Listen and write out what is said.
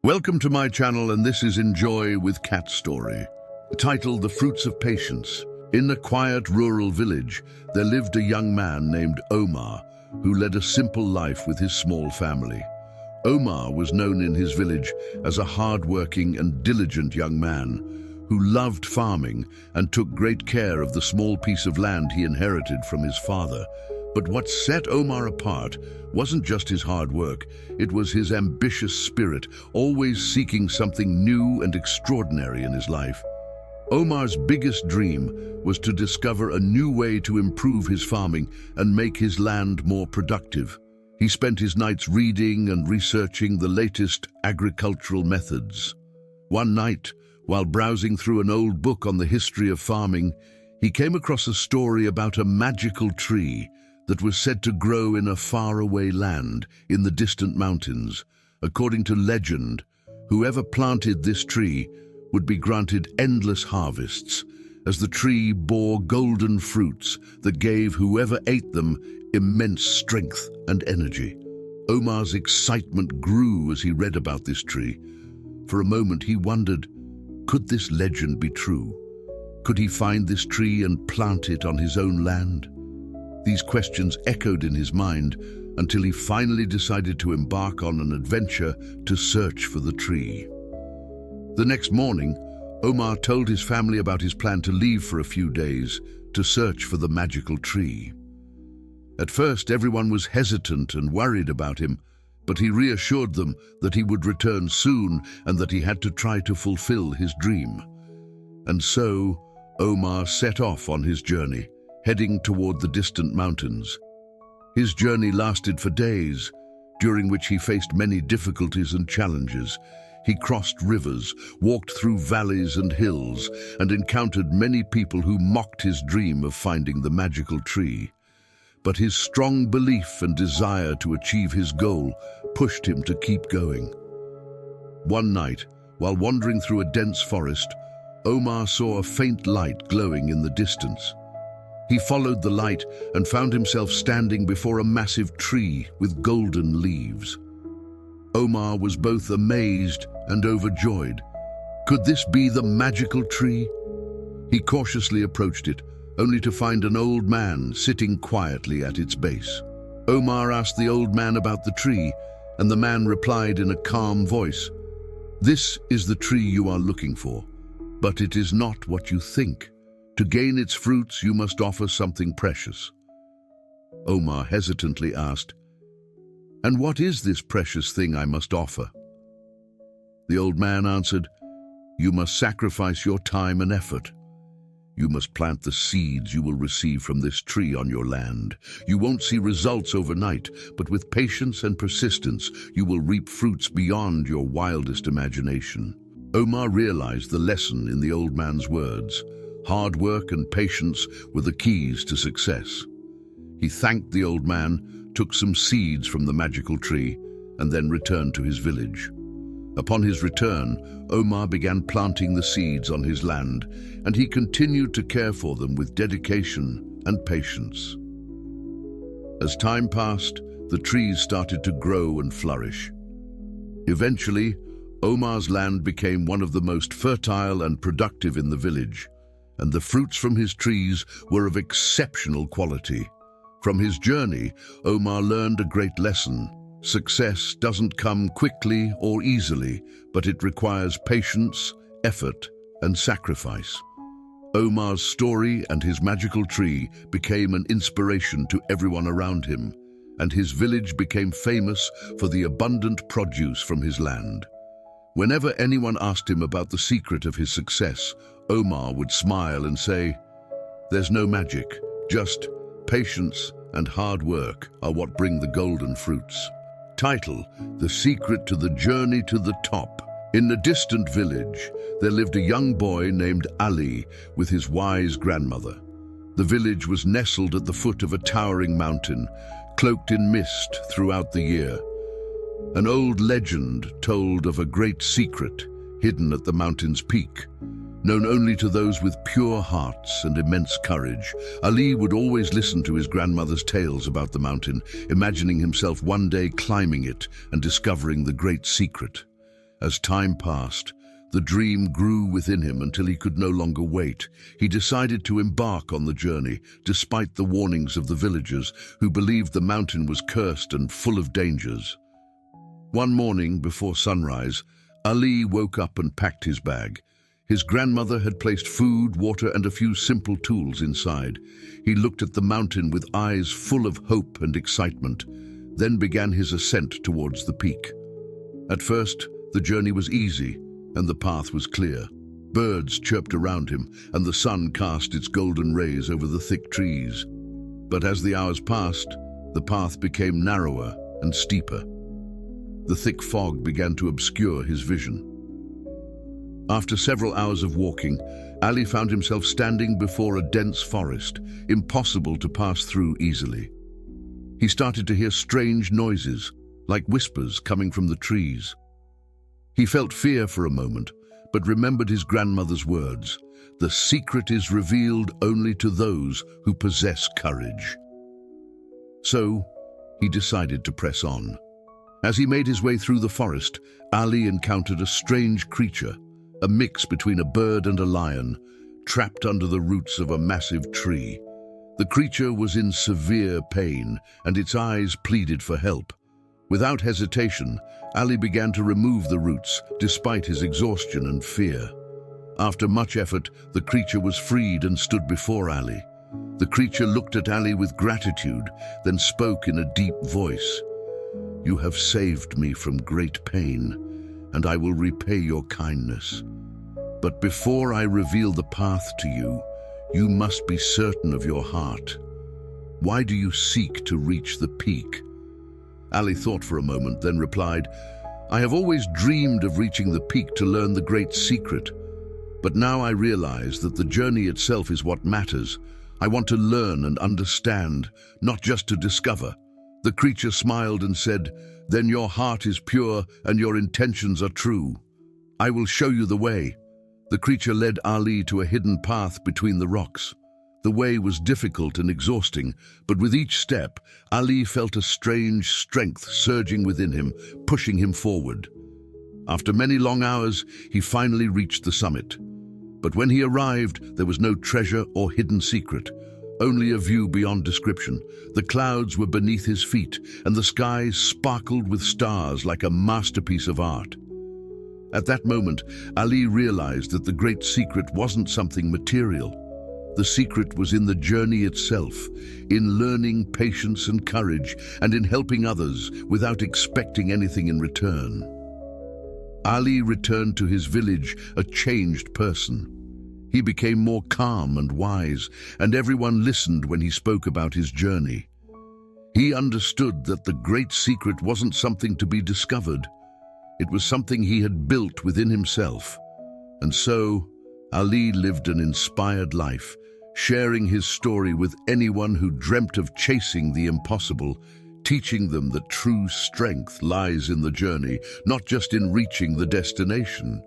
Welcome to my channel, and this is Enjoy with Kitten Story. Titled The Fruits of Patience. In a quiet rural village, there lived a young man named Omar, who led a simple life with his small family. Omar was known in his village as a hard-working and diligent young man who loved farming and took great care of the small piece of land he inherited from his father. But what set Omar apart wasn't just his hard work, it was his ambitious spirit, always seeking something new and extraordinary in his life. Omar's biggest dream was to discover a new way to improve his farming and make his land more productive. He spent his nights reading and researching the latest agricultural methods. One night, while browsing through an old book on the history of farming, he came across a story about a magical tree that was said to grow in a faraway land in the distant mountains. According to legend, whoever planted this tree would be granted endless harvests, as the tree bore golden fruits that gave whoever ate them immense strength and energy. Omar's excitement grew as he read about this tree. For a moment he wondered, could this legend be true? Could he find this tree and plant it on his own land? These questions echoed in his mind until he finally decided to embark on an adventure to search for the tree. The next morning, Omar told his family about his plan to leave for a few days to search for the magical tree. At first, everyone was hesitant and worried about him, but he reassured them that he would return soon and that he had to try to fulfill his dream. And so, Omar set off on his journey, heading toward the distant mountains. His journey lasted for days, during which he faced many difficulties and challenges. He crossed rivers, walked through valleys and hills, and encountered many people who mocked his dream of finding the magical tree. But his strong belief and desire to achieve his goal pushed him to keep going. One night, while wandering through a dense forest, Omar saw a faint light glowing in the distance. He followed the light and found himself standing before a massive tree with golden leaves. Omar was both amazed and overjoyed. Could this be the magical tree? He cautiously approached it, only to find an old man sitting quietly at its base. Omar asked the old man about the tree, and the man replied in a calm voice, "This is the tree you are looking for, but it is not what you think. To gain its fruits, you must offer something precious." Omar hesitantly asked, "And what is this precious thing I must offer?" The old man answered, "You must sacrifice your time and effort. You must plant the seeds you will receive from this tree on your land. You won't see results overnight, but with patience and persistence, you will reap fruits beyond your wildest imagination." Omar realized the lesson in the old man's words. Hard work and patience were the keys to success. He thanked the old man, took some seeds from the magical tree, and then returned to his village. Upon his return, Omar began planting the seeds on his land, and he continued to care for them with dedication and patience. As time passed, the trees started to grow and flourish. Eventually, Omar's land became one of the most fertile and productive in the village, and the fruits from his trees were of exceptional quality. From his journey, Omar learned a great lesson. Success doesn't come quickly or easily, but it requires patience, effort, and sacrifice. Omar's story and his magical tree became an inspiration to everyone around him, and his village became famous for the abundant produce from his land. Whenever anyone asked him about the secret of his success, Omar would smile and say, "There's no magic, just patience and hard work are what bring the golden fruits." Title: The Secret to the Journey to the Top. In a distant village, there lived a young boy named Ali with his wise grandmother. The village was nestled at the foot of a towering mountain, cloaked in mist throughout the year. An old legend told of a great secret hidden at the mountain's peak. Known only to those with pure hearts and immense courage, Ali would always listen to his grandmother's tales about the mountain, imagining himself one day climbing it and discovering the great secret. As time passed, the dream grew within him until he could no longer wait. He decided to embark on the journey, despite the warnings of the villagers who believed the mountain was cursed and full of dangers. One morning before sunrise, Ali woke up and packed his bag. His grandmother had placed food, water, and a few simple tools inside. He looked at the mountain with eyes full of hope and excitement, then began his ascent towards the peak. At first, the journey was easy, and the path was clear. Birds chirped around him, and the sun cast its golden rays over the thick trees. But as the hours passed, the path became narrower and steeper. The thick fog began to obscure his vision. After several hours of walking, Ali found himself standing before a dense forest, impossible to pass through easily. He started to hear strange noises, like whispers coming from the trees. He felt fear for a moment, but remembered his grandmother's words, "The secret is revealed only to those who possess courage." So, he decided to press on. As he made his way through the forest, Ali encountered a strange creature, a mix between a bird and a lion, trapped under the roots of a massive tree. The creature was in severe pain, and its eyes pleaded for help. Without hesitation, Ali began to remove the roots, despite his exhaustion and fear. After much effort, the creature was freed and stood before Ali. The creature looked at Ali with gratitude, then spoke in a deep voice. "You have saved me from great pain, and I will repay your kindness. But before I reveal the path to you, you must be certain of your heart. Why do you seek to reach the peak?" Ali thought for a moment, then replied, "I have always dreamed of reaching the peak to learn the great secret. But now I realize that the journey itself is what matters. I want to learn and understand, not just to discover." The creature smiled and said, "Then your heart is pure and your intentions are true. I will show you the way." The creature led Ali to a hidden path between the rocks. The way was difficult and exhausting, but with each step, Ali felt a strange strength surging within him, pushing him forward. After many long hours, he finally reached the summit. But when he arrived, there was no treasure or hidden secret, only a view beyond description. The clouds were beneath his feet, and the sky sparkled with stars like a masterpiece of art. At that moment, Ali realized that the great secret wasn't something material. The secret was in the journey itself, in learning patience and courage, and in helping others without expecting anything in return. Ali returned to his village a changed person. He became more calm and wise, and everyone listened when he spoke about his journey. He understood that the great secret wasn't something to be discovered. It was something he had built within himself. And so, Ali lived an inspired life, sharing his story with anyone who dreamt of chasing the impossible, teaching them that true strength lies in the journey, not just in reaching the destination.